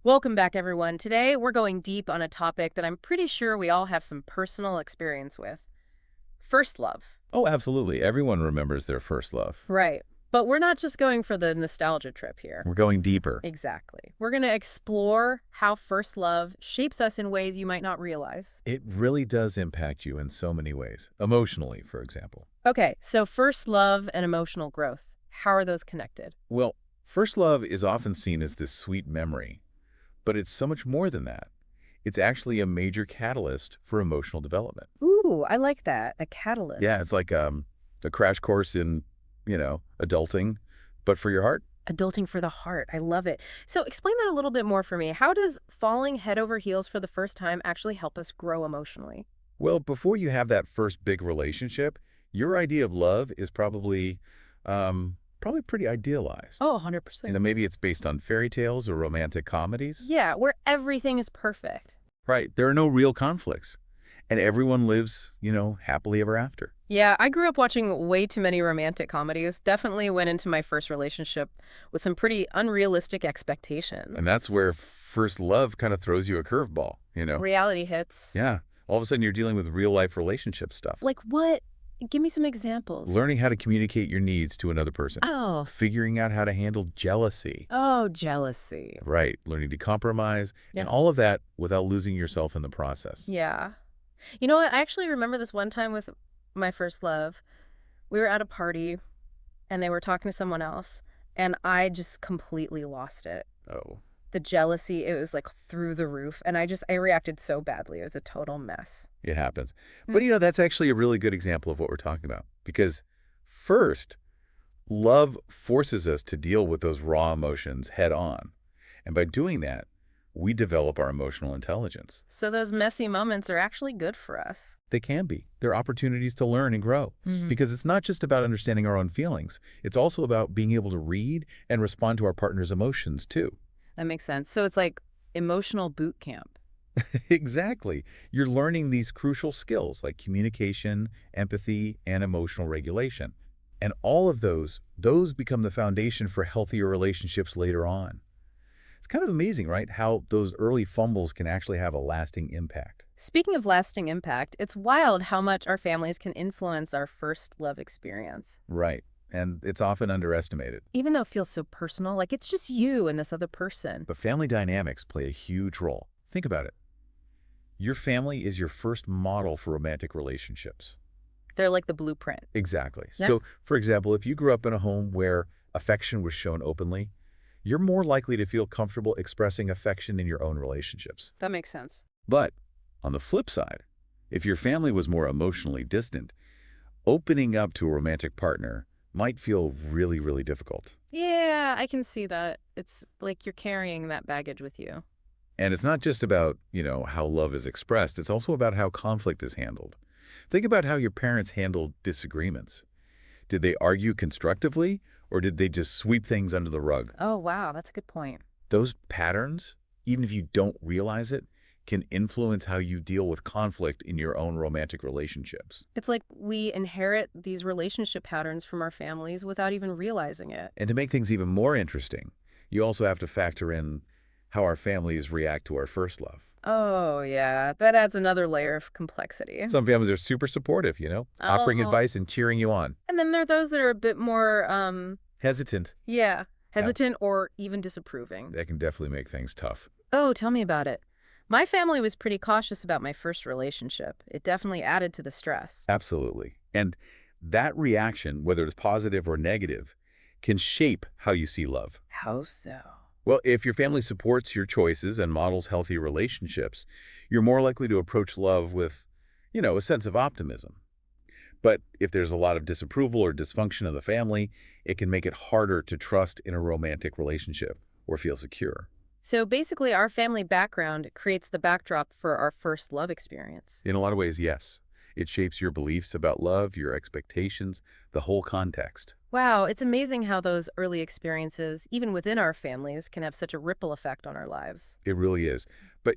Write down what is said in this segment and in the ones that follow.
Welcome back, everyone. Today, we're going deep on a topic that I'm pretty sure we all have some personal experience with. First love. Oh, absolutely. Everyone remembers their first love. Right. But we're not just going for the nostalgia trip here. We're going deeper. Exactly. We're going to explore how first love shapes us in ways you might not realize. It really does impact you in so many ways. Emotionally, for example. Okay, so first love and emotional growth. How are those connected? Well, first love is often seen as this sweet memory, but it's so much more than that. It's actually a major catalyst for emotional development. Ooh, I like that. A catalyst. Yeah, it's like a crash course in, adulting, but for your heart. Adulting for the heart. I love it. So explain that a little bit more for me. How does falling head over heels for the first time actually help us grow emotionally? Well, before you have that first big relationship, your idea of love is probably pretty idealized. Oh, 100%. Maybe it's based on fairy tales or romantic comedies. Yeah, where everything is perfect. Right. There are no real conflicts. And everyone lives, happily ever after. Yeah, I grew up watching way too many romantic comedies. Definitely went into my first relationship with some pretty unrealistic expectations. And that's where first love kind of throws you a curveball. Reality hits. Yeah. All of a sudden you're dealing with real life relationship stuff. Like what? Give me some examples. Learning how to communicate your needs to another person. Oh. Figuring out how to handle jealousy. Oh, jealousy. Right. Learning to compromise. Yeah. And all of that without losing yourself in the process. Yeah. You know what? I actually remember this one time with my first love. We were at a party and they were talking to someone else and I just completely lost it. Oh. The jealousy, it was like through the roof. And I reacted so badly. It was a total mess. It happens. Mm. But, that's actually a really good example of what we're talking about. Because first, love forces us to deal with those raw emotions head on. And by doing that, we develop our emotional intelligence. So those messy moments are actually good for us. They can be. They're opportunities to learn and grow. Because it's not just about understanding our own feelings. It's also about being able to read and respond to our partner's emotions, too. That makes sense. So it's like emotional boot camp. Exactly. You're learning these crucial skills like communication, empathy, and emotional regulation. And all of those become the foundation for healthier relationships later on. It's kind of amazing, right, how those early fumbles can actually have a lasting impact. Speaking of lasting impact, it's wild how much our families can influence our first love experience. Right. And it's often underestimated. Even though it feels so personal, like it's just you and this other person. But family dynamics play a huge role. Think about it. Your family is your first model for romantic relationships. They're like the blueprint. Exactly. Yeah. So, for example, if you grew up in a home where affection was shown openly, you're more likely to feel comfortable expressing affection in your own relationships. That makes sense. But on the flip side, if your family was more emotionally distant, opening up to a romantic partner might feel really, really difficult. Yeah, I can see that. It's like you're carrying that baggage with you. And it's not just about, how love is expressed. It's also about how conflict is handled. Think about how your parents handled disagreements. Did they argue constructively, or did they just sweep things under the rug? Oh, wow, that's a good point. Those patterns, even if you don't realize it, can influence how you deal with conflict in your own romantic relationships. It's like we inherit these relationship patterns from our families without even realizing it. And to make things even more interesting, you also have to factor in how our families react to our first love. Oh, yeah, that adds another layer of complexity. Some families are super supportive, offering Oh. advice and cheering you on. And then there are those that are a bit more, Hesitant. hesitant or even disapproving. That can definitely make things tough. Oh, tell me about it. My family was pretty cautious about my first relationship. It definitely added to the stress. Absolutely. And that reaction, whether it's positive or negative, can shape how you see love. How so? Well, if your family supports your choices and models healthy relationships, you're more likely to approach love with, a sense of optimism. But if there's a lot of disapproval or dysfunction of the family, it can make it harder to trust in a romantic relationship or feel secure. So basically, our family background creates the backdrop for our first love experience. In a lot of ways, yes. It shapes your beliefs about love, your expectations, the whole context. Wow, it's amazing how those early experiences, even within our families, can have such a ripple effect on our lives. It really is. But,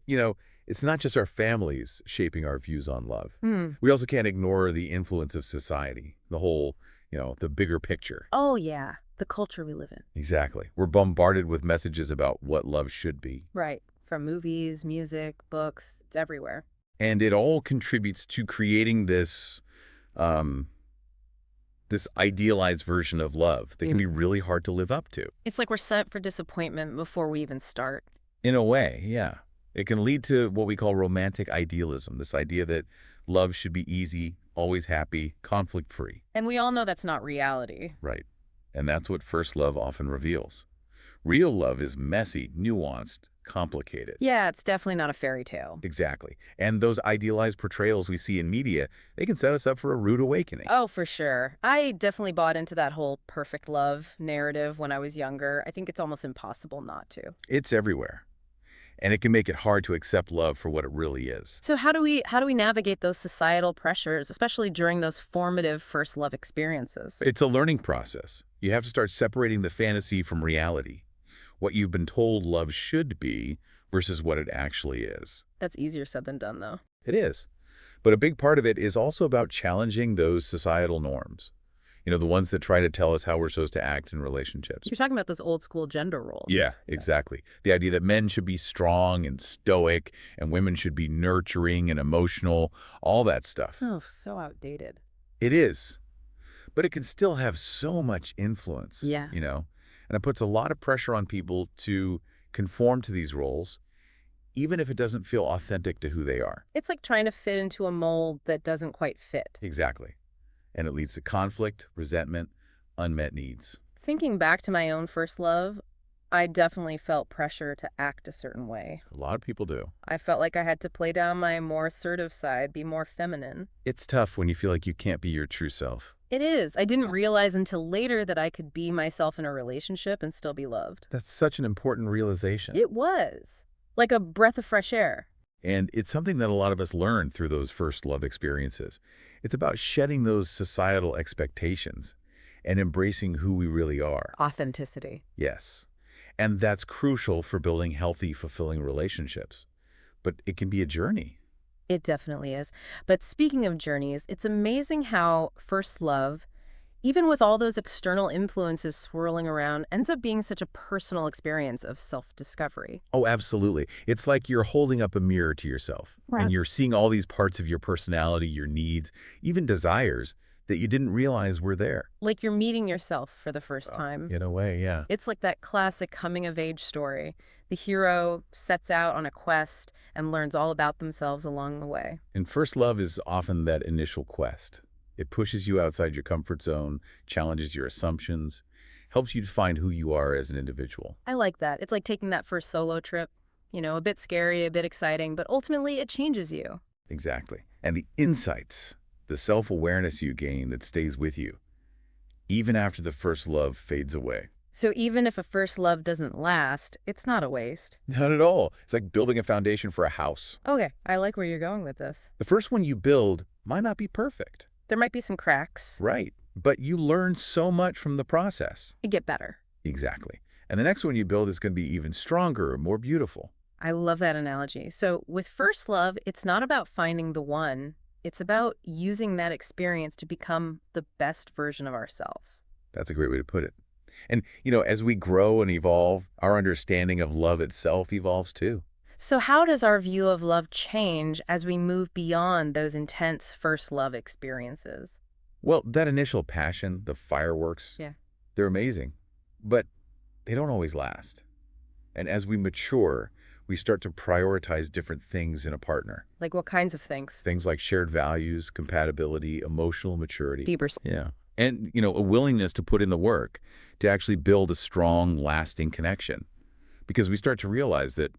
it's not just our families shaping our views on love. Hmm. We also can't ignore the influence of society, the whole, the bigger picture. Oh, yeah. the culture we live in. Exactly. We're bombarded with messages about what love should be. Right. From movies, music, books, it's everywhere. And it all contributes to creating um, this idealized version of love that can be really hard to live up to. It's like we're set up for disappointment before we even start. In a way, yeah. It can lead to what we call romantic idealism, this idea that love should be easy, always happy, conflict-free. And we all know that's not reality. Right. And that's what first love often reveals. Real love is messy, nuanced, complicated. Yeah, it's definitely not a fairy tale. Exactly. And those idealized portrayals we see in media, they can set us up for a rude awakening. Oh, for sure. I definitely bought into that whole perfect love narrative when I was younger. I think it's almost impossible not to. It's everywhere. And it can make it hard to accept love for what it really is. So how do we navigate those societal pressures, especially during those formative first love experiences? It's a learning process. You have to start separating the fantasy from reality. What you've been told love should be versus what it actually is. That's easier said than done, though. It is. But a big part of it is also about challenging those societal norms. The ones that try to tell us how we're supposed to act in relationships. You're talking about those old school gender roles. Yeah, exactly. The idea that men should be strong and stoic and women should be nurturing and emotional, all that stuff. Oh, so outdated. It is. But it can still have so much influence. Yeah. And it puts a lot of pressure on people to conform to these roles, even if it doesn't feel authentic to who they are. It's like trying to fit into a mold that doesn't quite fit. Exactly. And it leads to conflict, resentment, unmet needs. Thinking back to my own first love, I definitely felt pressure to act a certain way. A lot of people do. I felt like I had to play down my more assertive side, be more feminine. It's tough when you feel like you can't be your true self. It is. I didn't realize until later that I could be myself in a relationship and still be loved. That's such an important realization. It was. Like a breath of fresh air. And it's something that a lot of us learn through those first love experiences. It's about shedding those societal expectations and embracing who we really are. Authenticity. Yes. And that's crucial for building healthy, fulfilling relationships. But it can be a journey. It definitely is. But speaking of journeys, it's amazing how first love, even with all those external influences swirling around, ends up being such a personal experience of self-discovery. Oh, absolutely. It's like you're holding up a mirror to yourself. Right. And you're seeing all these parts of your personality, your needs, even desires that you didn't realize were there. Like you're meeting yourself for the first time. In a way, yeah. It's like that classic coming-of-age story. The hero sets out on a quest and learns all about themselves along the way. And first love is often that initial quest. It pushes you outside your comfort zone, challenges your assumptions, helps you define who you are as an individual. I like that. It's like taking that first solo trip. A bit scary, a bit exciting, but ultimately it changes you. Exactly. And the insights, the self-awareness you gain that stays with you, even after the first love fades away. So even if a first love doesn't last, it's not a waste. Not at all. It's like building a foundation for a house. Okay, I like where you're going with this. The first one you build might not be perfect. There might be some cracks. Right. But you learn so much from the process. You get better. Exactly. And the next one you build is going to be even stronger, more beautiful. I love that analogy. So with first love, it's not about finding the one. It's about using that experience to become the best version of ourselves. That's a great way to put it. And, as we grow and evolve, our understanding of love itself evolves too. So how does our view of love change as we move beyond those intense first love experiences? Well, that initial passion, the fireworks, Yeah. they're amazing, but they don't always last. And as we mature, we start to prioritize different things in a partner. Like what kinds of things? Things like shared values, compatibility, emotional maturity. Deeper. Yeah. And, a willingness to put in the work to actually build a strong, lasting connection. Because we start to realize that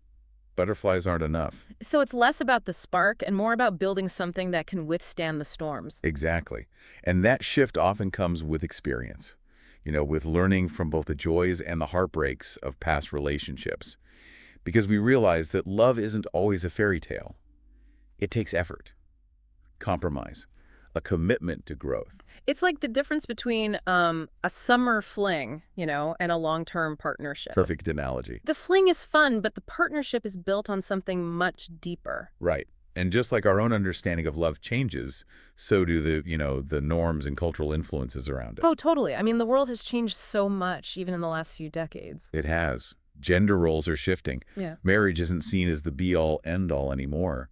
butterflies aren't enough. So it's less about the spark and more about building something that can withstand the storms. Exactly. And that shift often comes with experience, with learning from both the joys and the heartbreaks of past relationships. Because we realize that love isn't always a fairy tale. It takes effort, compromise, a commitment to growth. It's like the difference between a summer fling, and a long-term partnership. Perfect analogy. The fling is fun, but the partnership is built on something much deeper. Right. And just like our own understanding of love changes, so do the norms and cultural influences around it. Oh, totally. I mean, the world has changed so much, even in the last few decades. It has. Gender roles are shifting. Yeah. Marriage isn't seen as the be-all, end-all anymore.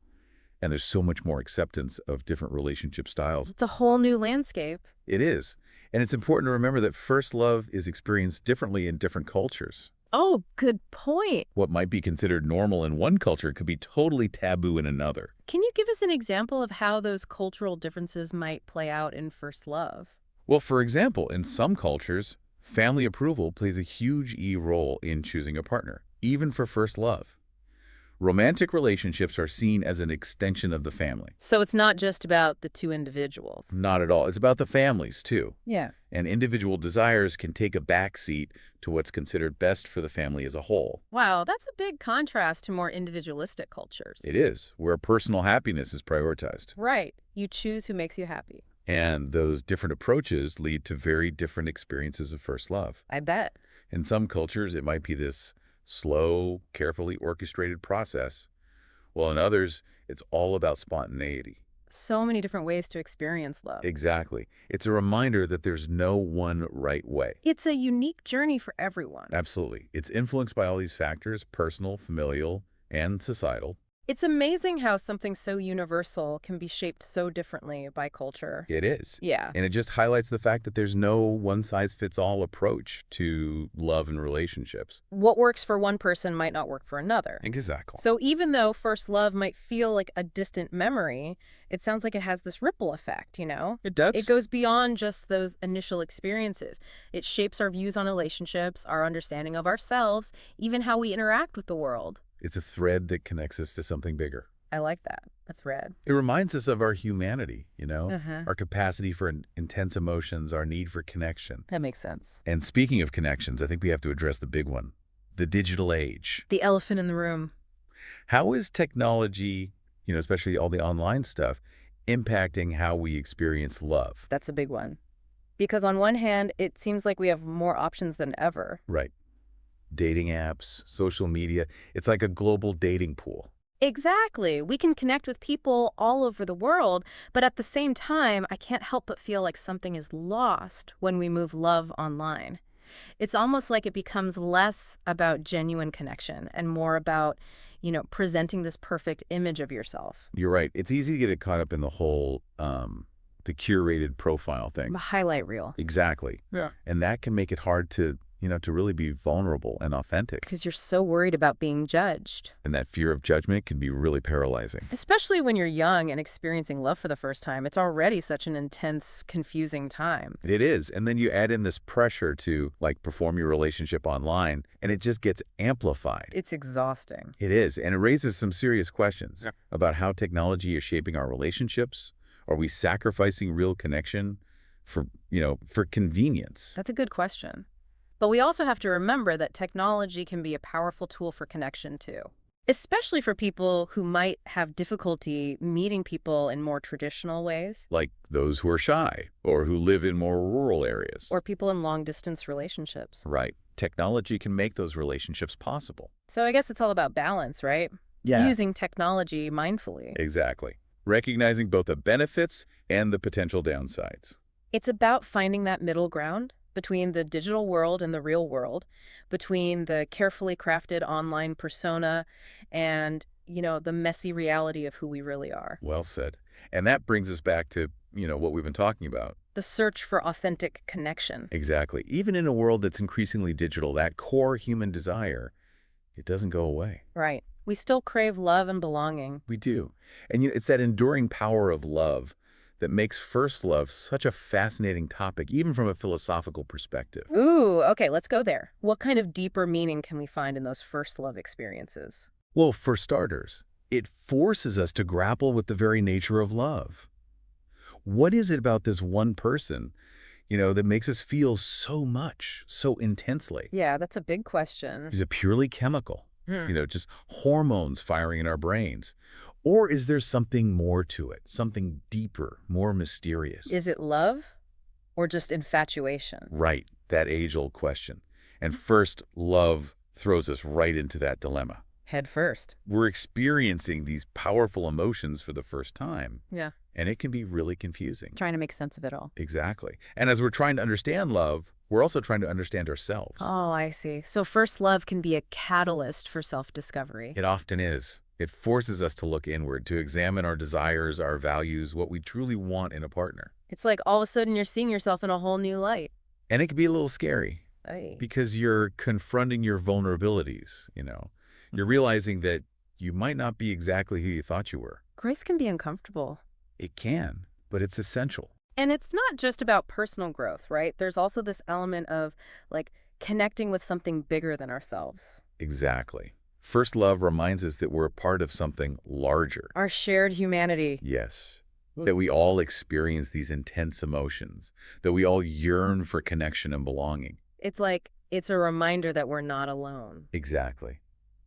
And there's so much more acceptance of different relationship styles. It's a whole new landscape. It is. And it's important to remember that first love is experienced differently in different cultures. Oh, good point. What might be considered normal in one culture could be totally taboo in another. Can you give us an example of how those cultural differences might play out in first love? Well, for example, in some cultures, family approval plays a huge role in choosing a partner, even for first love. Romantic relationships are seen as an extension of the family. So it's not just about the two individuals. Not at all. It's about the families, too. Yeah. And individual desires can take a backseat to what's considered best for the family as a whole. Wow, that's a big contrast to more individualistic cultures. It is, where personal happiness is prioritized. Right. You choose who makes you happy. And those different approaches lead to very different experiences of first love. I bet. In some cultures, it might be this slow, carefully orchestrated process, while in others, it's all about spontaneity. So many different ways to experience love. Exactly. It's a reminder that there's no one right way. It's a unique journey for everyone. Absolutely. It's influenced by all these factors, personal, familial, and societal. It's amazing how something so universal can be shaped so differently by culture. It is. Yeah. And it just highlights the fact that there's no one-size-fits-all approach to love and relationships. What works for one person might not work for another. Exactly. So even though first love might feel like a distant memory, it sounds like it has this ripple effect, you know? It does. It goes beyond just those initial experiences. It shapes our views on relationships, our understanding of ourselves, even how we interact with the world. It's a thread that connects us to something bigger. I like that, a thread. It reminds us of our humanity, Uh-huh. our capacity for intense emotions, our need for connection. That makes sense. And speaking of connections, I think we have to address the big one, the digital age. The elephant in the room. How is technology, especially all the online stuff, impacting how we experience love? That's a big one. Because on one hand, it seems like we have more options than ever. Right. Dating apps, social media, it's like a global dating pool. Exactly. We can connect with people all over the world, but at the same time, I can't help but feel like something is lost when we move love online. It's almost like it becomes less about genuine connection and more about, presenting this perfect image of yourself. You're right. It's easy to get caught up in the whole, the curated profile thing. A highlight reel. Exactly. Yeah. And that can make it hard to really be vulnerable and authentic. Because you're so worried about being judged. And that fear of judgment can be really paralyzing. Especially when you're young and experiencing love for the first time. It's already such an intense, confusing time. It is. And then you add in this pressure to, perform your relationship online, and it just gets amplified. It's exhausting. It is. And it raises some serious questions Yeah. about how technology is shaping our relationships. Are we sacrificing real connection for convenience? That's a good question. But we also have to remember that technology can be a powerful tool for connection, too. Especially for people who might have difficulty meeting people in more traditional ways. Like those who are shy or who live in more rural areas. Or people in long-distance relationships. Right. Technology can make those relationships possible. So I guess it's all about balance, right? Yeah. Using technology mindfully. Exactly. Recognizing both the benefits and the potential downsides. It's about finding that middle ground between the digital world and the real world, between the carefully crafted online persona and, the messy reality of who we really are. Well said. And that brings us back to, what we've been talking about. The search for authentic connection. Exactly. Even in a world that's increasingly digital, that core human desire, it doesn't go away. Right. We still crave love and belonging. We do. And it's that enduring power of love that makes first love such a fascinating topic, even from a philosophical perspective. Ooh, okay, let's go there. What kind of deeper meaning can we find in those first love experiences? Well, for starters, it forces us to grapple with the very nature of love. What is it about this one person, that makes us feel so much, so intensely? Yeah, that's a big question. Is it purely chemical? Just hormones firing in our brains? Or is there something more to it, something deeper, more mysterious? Is it love or just infatuation? Right, that age-old question. And first, love throws us right into that dilemma. Head first. We're experiencing these powerful emotions for the first time, Yeah. and it can be really confusing. Trying to make sense of it all. Exactly. And as we're trying to understand love, we're also trying to understand ourselves. Oh, I see. So first love can be a catalyst for self-discovery. It often is. It forces us to look inward, to examine our desires, our values, what we truly want in a partner. It's like all of a sudden you're seeing yourself in a whole new light. And it can be a little scary Ay. because you're confronting your vulnerabilities. You're realizing that you might not be exactly who you thought you were. Grace can be uncomfortable. It can, but it's essential. And it's not just about personal growth, right? There's also this element of like connecting with something bigger than ourselves. Exactly. First love reminds us that we're a part of something larger. Our shared humanity. Yes. That we all experience these intense emotions, that we all yearn for connection and belonging. It's like it's a reminder that we're not alone. Exactly.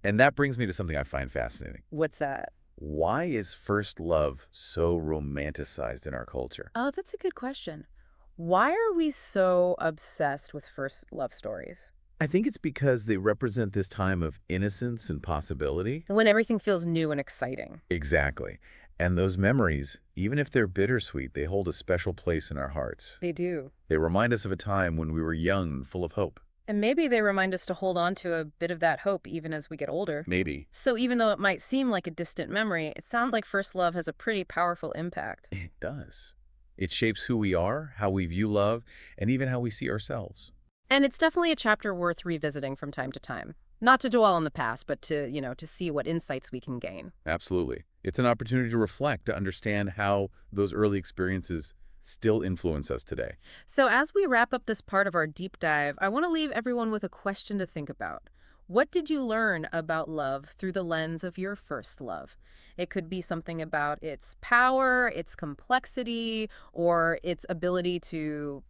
And that brings me to something I find fascinating. What's that? Why is first love so romanticized in our culture? Oh, that's a good question. Why are we so obsessed with first love stories? I think it's because they represent this time of innocence and possibility. When everything feels new and exciting. Exactly. And those memories, even if they're bittersweet, they hold a special place in our hearts. They do. They remind us of a time when we were young and full of hope. And maybe they remind us to hold on to a bit of that hope even as we get older. Maybe. So even though it might seem like a distant memory, it sounds like first love has a pretty powerful impact. It does. It shapes who we are, how we view love, and even how we see ourselves. And it's definitely a chapter worth revisiting from time to time. Not to dwell on the past, but to see what insights we can gain. Absolutely. It's an opportunity to reflect, to understand how those early experiences still influence us today. So as we wrap up this part of our deep dive, I want to leave everyone with a question to think about. What did you learn about love through the lens of your first love? It could be something about its power, its complexity, or its ability to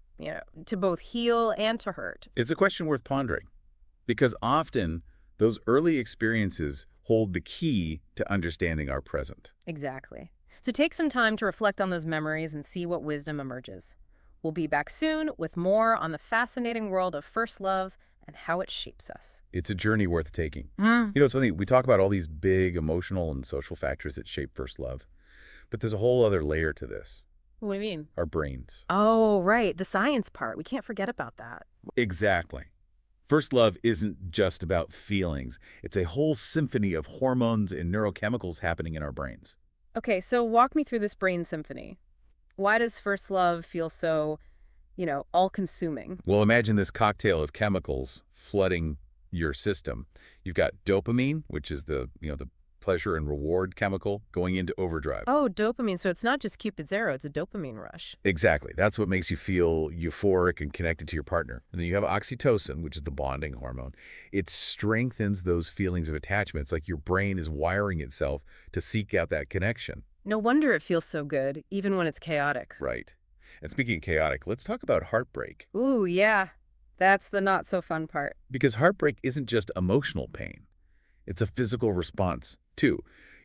both heal and to hurt. It's a question worth pondering because often those early experiences hold the key to understanding our present. Exactly. So take some time to reflect on those memories and see what wisdom emerges. We'll be back soon with more on the fascinating world of first love and how it shapes us. It's a journey worth taking. It's funny, we talk about all these big emotional and social factors that shape first love, but there's a whole other layer to this, What do you mean? our brains. Oh, right. The science part. We can't forget about that. Exactly. First love isn't just about feelings. It's a whole symphony of hormones and neurochemicals happening in our brains. Okay, so walk me through this brain symphony. Why does first love feel so, all-consuming? Well, imagine this cocktail of chemicals flooding your system. You've got dopamine, which is the pleasure and reward chemical, going into overdrive. Oh, dopamine. So it's not just Cupid's arrow, it's a dopamine rush. Exactly. That's what makes you feel euphoric and connected to your partner. And then you have oxytocin, which is the bonding hormone. It strengthens those feelings of attachment. It's like your brain is wiring itself to seek out that connection. No wonder it feels so good, even when it's chaotic. Right. And speaking of chaotic, let's talk about heartbreak. Ooh, yeah. That's the not so fun part. Because heartbreak isn't just emotional pain. It's a physical response, too.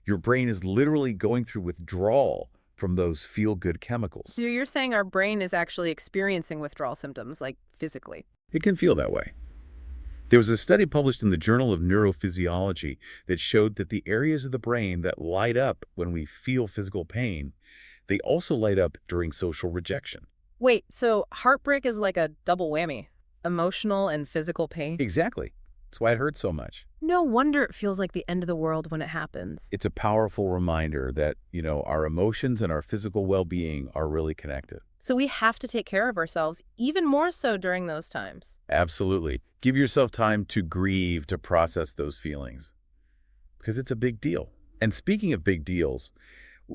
Your brain is literally going through withdrawal from those feel-good chemicals. So you're saying our brain is actually experiencing withdrawal symptoms, like physically. It can feel that way. There was a study published in the Journal of Neurophysiology that showed that the areas of the brain that light up when we feel physical pain, they also light up during social rejection. Wait, so heartbreak is like a double whammy. Emotional and physical pain? Exactly. That's why it hurts so much. No wonder it feels like the end of the world when it happens. It's a powerful reminder that, our emotions and our physical well-being are really connected. So we have to take care of ourselves, even more so during those times. Absolutely. Give yourself time to grieve, to process those feelings, because it's a big deal. And speaking of big deals,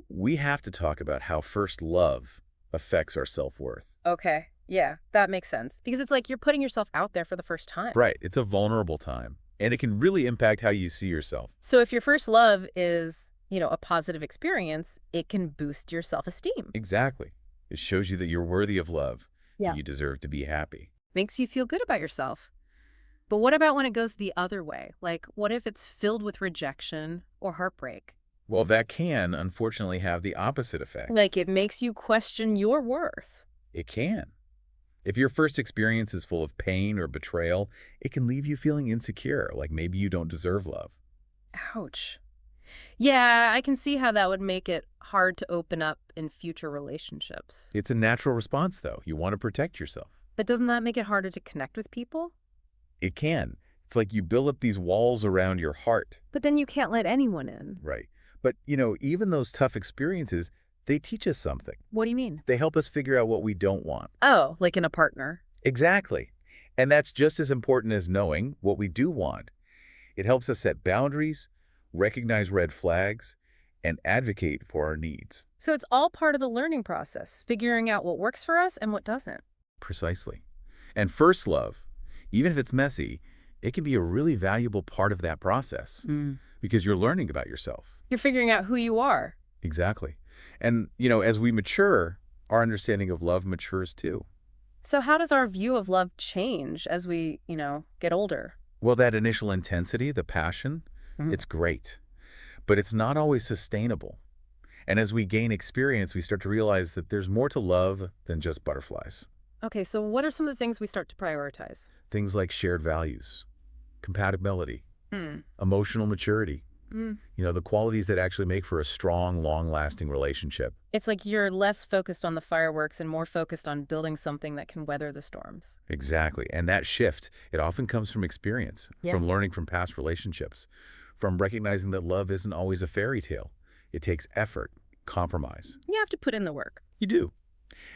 we have to talk about how first love affects our self-worth. Okay, yeah, that makes sense. Because it's like you're putting yourself out there for the first time. Right. It's a vulnerable time, and it can really impact how you see yourself. So if your first love is, a positive experience, it can boost your self-esteem. Exactly. It shows you that you're worthy of love. Yeah. You deserve to be happy. Makes you feel good about yourself. But what about when it goes the other way? Like, what if it's filled with rejection or heartbreak? Well, that can, unfortunately, have the opposite effect. Like, it makes you question your worth. It can. If your first experience is full of pain or betrayal, it can leave you feeling insecure, like maybe you don't deserve love. Ouch. Yeah, I can see how that would make it hard to open up in future relationships. It's a natural response, though. You want to protect yourself. But doesn't that make it harder to connect with people? It can. It's like you build up these walls around your heart. But then you can't let anyone in. Right. But, even those tough experiences, they teach us something. What do you mean? They help us figure out what we don't want. Oh, like in a partner. Exactly. And that's just as important as knowing what we do want. It helps us set boundaries, recognize red flags, and advocate for our needs. So it's all part of the learning process, figuring out what works for us and what doesn't. Precisely. And first love, even if it's messy, it can be a really valuable part of that process because you're learning about yourself. You're figuring out who you are. Exactly. And, as we mature, our understanding of love matures too. So how does our view of love change as we, get older? Well, that initial intensity, the passion, it's great, but it's not always sustainable. And as we gain experience, we start to realize that there's more to love than just butterflies. Okay, so what are some of the things we start to prioritize? Things like shared values, compatibility, Hmm. emotional maturity, Mm. the qualities that actually make for a strong, long-lasting relationship. It's like you're less focused on the fireworks and more focused on building something that can weather the storms. Exactly. And that shift, it often comes from experience, Yeah. from learning from past relationships, from recognizing that love isn't always a fairy tale. It takes effort, compromise. You have to put in the work. You do.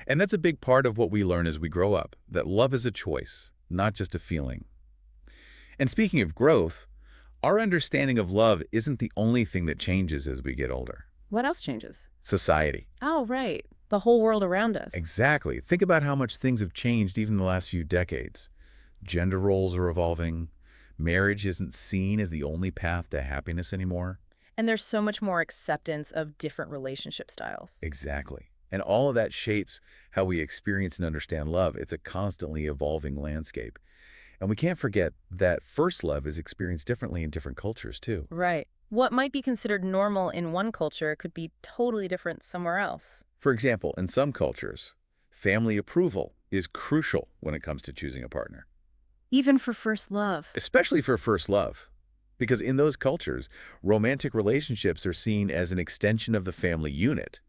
And that's a big part of what we learn as we grow up, that love is a choice, not just a feeling. And speaking of growth, our understanding of love isn't the only thing that changes as we get older. What else changes? Society. Oh, right. The whole world around us. Exactly. Think about how much things have changed even in the last few decades. Gender roles are evolving. Marriage isn't seen as the only path to happiness anymore. And there's so much more acceptance of different relationship styles. Exactly. And all of that shapes how we experience and understand love. It's a constantly evolving landscape. And we can't forget that first love is experienced differently in different cultures, too. Right. What might be considered normal in one culture could be totally different somewhere else. For example, in some cultures, family approval is crucial when it comes to choosing a partner, Even for first love. especially for first love. Because in those cultures, romantic relationships are seen as an extension of the family unit.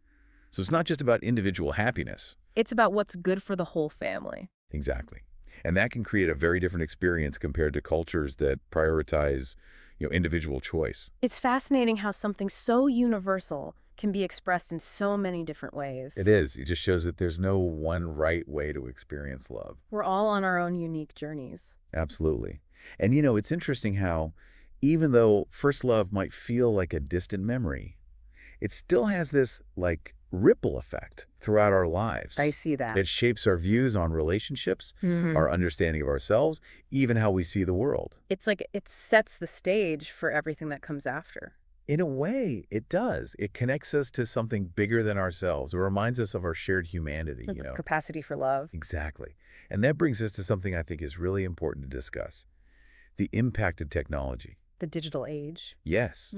So it's not just about individual happiness. It's about what's good for the whole family. Exactly. And that can create a very different experience compared to cultures that prioritize, individual choice. It's fascinating how something so universal can be expressed in so many different ways. It is. It just shows that there's no one right way to experience love. We're all on our own unique journeys. Absolutely. And, it's interesting how even though first love might feel like a distant memory, it still has this, ripple effect throughout our lives. I see that. It shapes our views on relationships, our understanding of ourselves, even how we see the world. It's like it sets the stage for everything that comes after. In a way, it does. It connects us to something bigger than ourselves. It reminds us of our shared humanity, Like the capacity for love. Exactly. And that brings us to something I think is really important to discuss. The impact of technology. The digital age. Yes.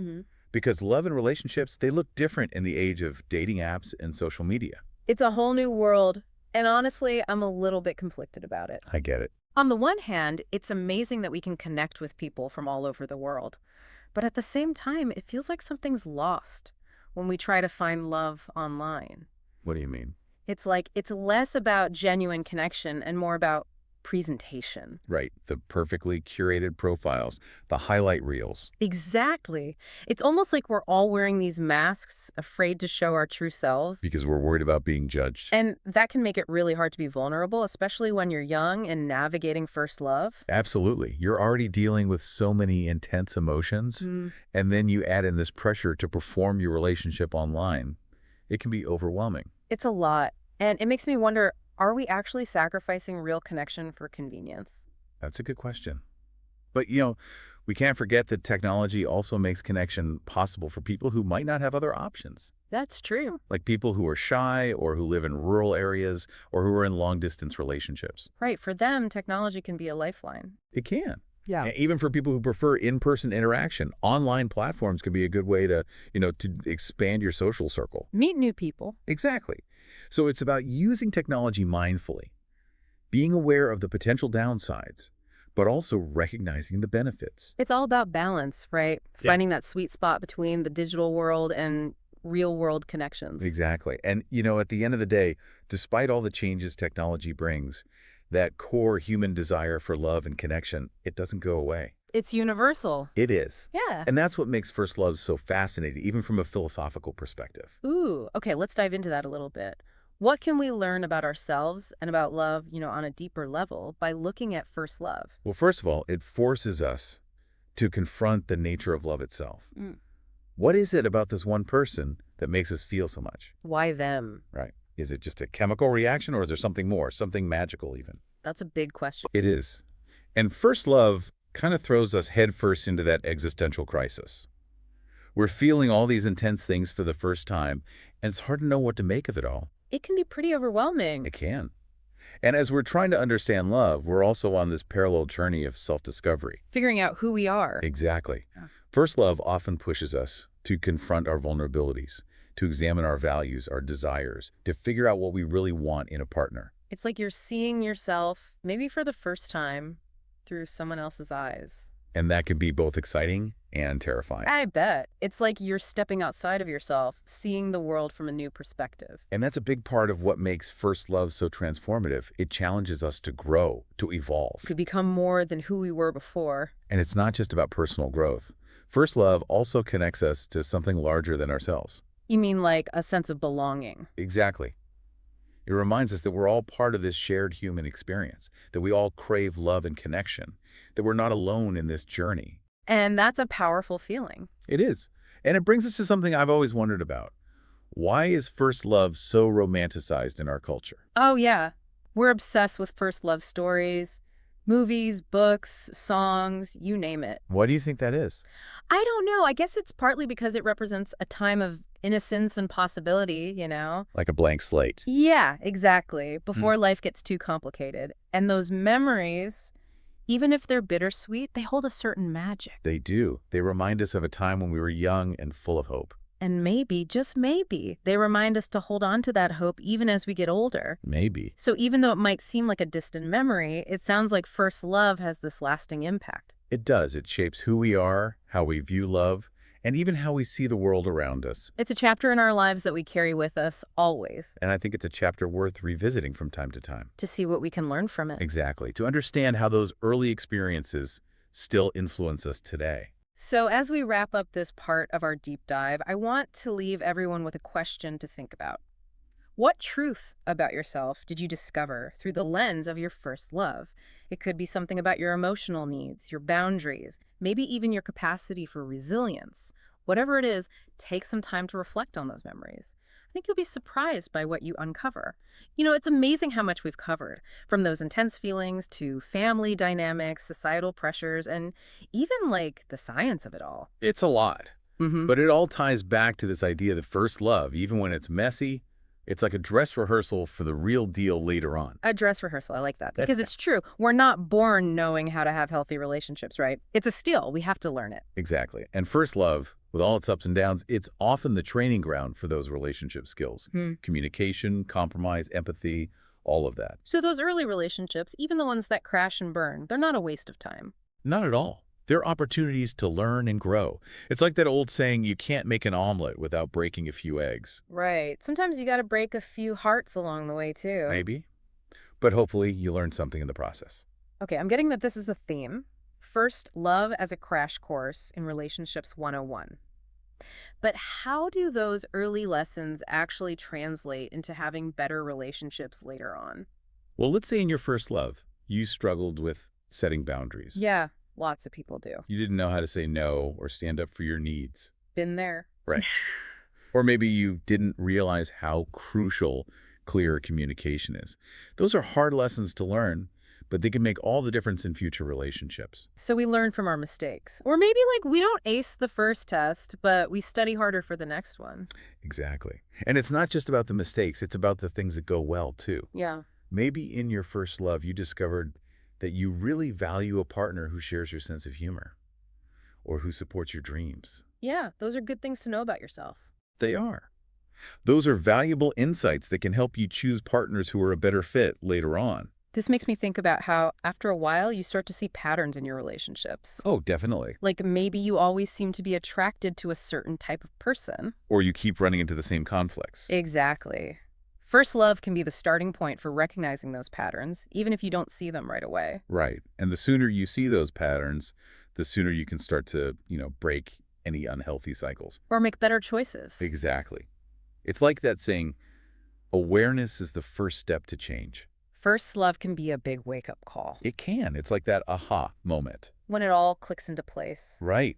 Because love and relationships, they look different in the age of dating apps and social media. It's a whole new world, and honestly, I'm a little bit conflicted about it. I get it. On the one hand, it's amazing that we can connect with people from all over the world. But at the same time, it feels like something's lost when we try to find love online. What do you mean? It's like it's less about genuine connection and more about presentation. Right. The perfectly curated profiles, the highlight reels. Exactly. It's almost like we're all wearing these masks, afraid to show our true selves. Because we're worried about being judged. And that can make it really hard to be vulnerable, especially when you're young and navigating first love. Absolutely. You're already dealing with so many intense emotions, and then you add in this pressure to perform your relationship online. It can be overwhelming. It's a lot. And it makes me wonder, are we actually sacrificing real connection for convenience? That's a good question. But, we can't forget that technology also makes connection possible for people who might not have other options. That's true. Like people who are shy or who live in rural areas or who are in long-distance relationships. Right. For them, technology can be a lifeline. It can. Yeah. And even for people who prefer in-person interaction, online platforms can be a good way to, to expand your social circle. Meet new people. Exactly. So it's about using technology mindfully, being aware of the potential downsides, but also recognizing the benefits. It's all about balance, right? Yeah. Finding that sweet spot between the digital world and real world connections. Exactly. And, at the end of the day, despite all the changes technology brings, that core human desire for love and connection, it doesn't go away. It's universal. It is. Yeah. And that's what makes first love so fascinating, even from a philosophical perspective. Ooh, okay, let's dive into that a little bit. What can we learn about ourselves and about love, on a deeper level by looking at first love? Well, first of all, it forces us to confront the nature of love itself. Mm. What is it about this one person that makes us feel so much? Why them? Right. Is it just a chemical reaction or is there something more, something magical even? That's a big question. It is. And first love kind of throws us headfirst into that existential crisis. We're feeling all these intense things for the first time, and it's hard to know what to make of it all. It can be pretty overwhelming. It can. And as we're trying to understand love, we're also on this parallel journey of self-discovery. Figuring out who we are. Exactly. Yeah. First love often pushes us to confront our vulnerabilities, to examine our values, our desires, to figure out what we really want in a partner. It's like you're seeing yourself, maybe for the first time, through someone else's eyes. And that can be both exciting and terrifying. I bet. It's like you're stepping outside of yourself, seeing the world from a new perspective. And that's a big part of what makes first love so transformative. It challenges us to grow, to evolve. To become more than who we were before. And it's not just about personal growth. First love also connects us to something larger than ourselves. You mean like a sense of belonging? Exactly. It reminds us that we're all part of this shared human experience, that we all crave love and connection, that we're not alone in this journey. And that's a powerful feeling. It is. And it brings us to something I've always wondered about. Why is first love so romanticized in our culture? Oh, yeah. We're obsessed with first love stories, movies, books, songs, you name it. Why do you think that is? I don't know. I guess it's partly because it represents a time of innocence and possibility, Like a blank slate. Yeah, exactly. Before life gets too complicated. And those memories, even if they're bittersweet, they hold a certain magic. They do. They remind us of a time when we were young and full of hope. And maybe, just maybe, they remind us to hold on to that hope even as we get older. Maybe. So even though it might seem like a distant memory, it sounds like first love has this lasting impact. It does. It shapes who we are, how we view love, and even how we see the world around us. It's a chapter in our lives that we carry with us always. And I think it's a chapter worth revisiting from time to time. To see what we can learn from it. Exactly. To understand how those early experiences still influence us today. So as we wrap up this part of our deep dive, I want to leave everyone with a question to think about. What truth about yourself did you discover through the lens of your first love? It could be something about your emotional needs, your boundaries, maybe even your capacity for resilience. Whatever it is, take some time to reflect on those memories. I think you'll be surprised by what you uncover. It's amazing how much we've covered, from those intense feelings to family dynamics, societal pressures, and even like the science of it all. It's a lot. Mm-hmm. But it all ties back to this idea that first love, even when it's messy, it's like a dress rehearsal for the real deal later on. A dress rehearsal, I like that. Because it's true. We're not born knowing how to have healthy relationships, right? It's a skill. We have to learn it. Exactly. And first love, with all its ups and downs, it's often the training ground for those relationship skills. Communication, compromise, empathy, all of that. So those early relationships, even the ones that crash and burn, they're not a waste of time. Not at all. They're opportunities to learn and grow. It's like that old saying, you can't make an omelet without breaking a few eggs. Right. Sometimes you got to break a few hearts along the way, too. Maybe. But hopefully you learn something in the process. Okay, I'm getting that this is a theme. First, love as a crash course in Relationships 101. But how do those early lessons actually translate into having better relationships later on? Well, let's say in your first love, you struggled with setting boundaries. Yeah, lots of people do. You didn't know how to say no or stand up for your needs. Been there. Right. Or maybe you didn't realize how crucial clear communication is. Those are hard lessons to learn, but they can make all the difference in future relationships. So we learn from our mistakes. Or maybe like we don't ace the first test, but we study harder for the next one. Exactly. And it's not just about the mistakes, it's about the things that go well too. Yeah. Maybe in your first love, you discovered that you really value a partner who shares your sense of humor or who supports your dreams. Yeah, those are good things to know about yourself. They are. Those are valuable insights that can help you choose partners who are a better fit later on. This makes me think about how, after a while, you start to see patterns in your relationships. Oh, definitely. Like maybe you always seem to be attracted to a certain type of person. Or you keep running into the same conflicts. Exactly. First love can be the starting point for recognizing those patterns, even if you don't see them right away. Right. And the sooner you see those patterns, the sooner you can start to, break any unhealthy cycles. Or make better choices. Exactly. It's like that saying, awareness is the first step to change. First love can be a big wake-up call It can. It's like that aha moment. when it all clicks into place. Right.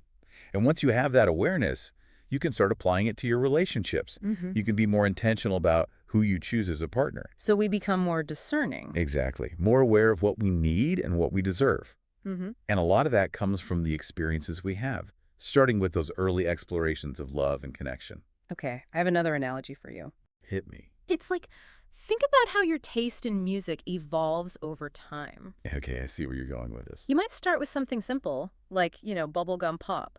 And once you have that awareness, you can start applying it to your relationships. You can be more intentional about who you choose as a partner. So we become more discerning. Exactly. More aware of what we need and what we deserve. Mm-hmm. And a lot of that comes from the experiences we have, starting with those early explorations of love and connection. Okay, I have another analogy for you. Hit me. It's like, think about how your taste in music evolves over time. Okay, I see where you're going with this. You might start with something simple, like, bubblegum pop.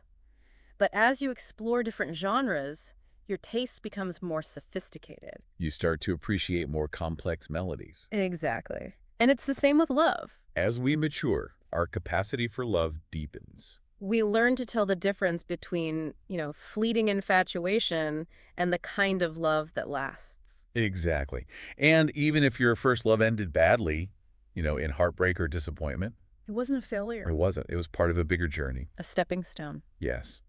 But as you explore different genres, your taste becomes more sophisticated. You start to appreciate more complex melodies. Exactly. And it's the same with love. As we mature, our capacity for love deepens. We learn to tell the difference between, fleeting infatuation and the kind of love that lasts. Exactly. And even if your first love ended badly, in heartbreak or disappointment, It wasn't a failure, it wasn't. It was part of a bigger journey. a stepping stone. Yes.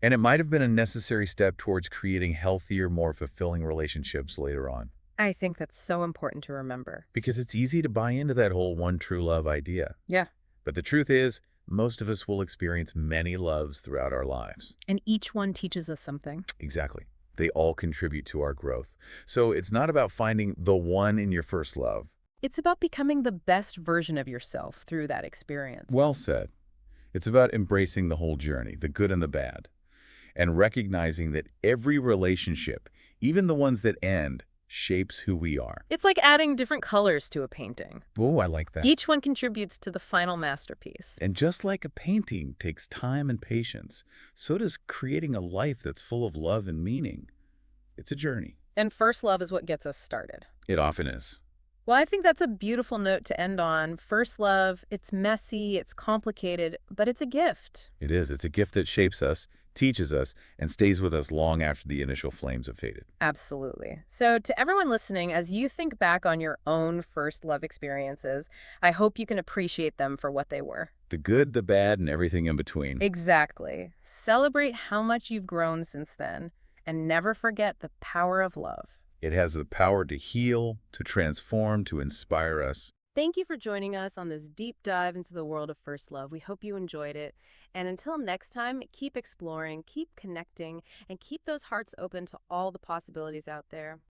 And it might have been a necessary step towards creating healthier, more fulfilling relationships later on. I think that's so important to remember. Because it's easy to buy into that whole one true love idea. Yeah. But the truth is, most of us will experience many loves throughout our lives. And each one teaches us something. Exactly. They all contribute to our growth. So it's not about finding the one in your first love. It's about becoming the best version of yourself through that experience. Well said. It's about embracing the whole journey, the good and the bad, and recognizing that every relationship, even the ones that end, shapes who we are. It's like adding different colors to a painting. Oh, I like that. Each one contributes to the final masterpiece. And just like a painting takes time and patience, so does creating a life that's full of love and meaning. It's a journey. And first love is what gets us started. It often is. Well, I think that's a beautiful note to end on. First love, it's messy, it's complicated, but it's a gift. It is. It's a gift that shapes us, teaches us, and stays with us long after the initial flames have faded. Absolutely. So to everyone listening, as you think back on your own first love experiences, I hope you can appreciate them for what they were. The good, the bad, and everything in between. Exactly. Celebrate how much you've grown since then, and never forget the power of love. It has the power to heal, to transform, to inspire us. Thank you for joining us on this deep dive into the world of first love. We hope you enjoyed it. And until next time, keep exploring, keep connecting, and keep those hearts open to all the possibilities out there.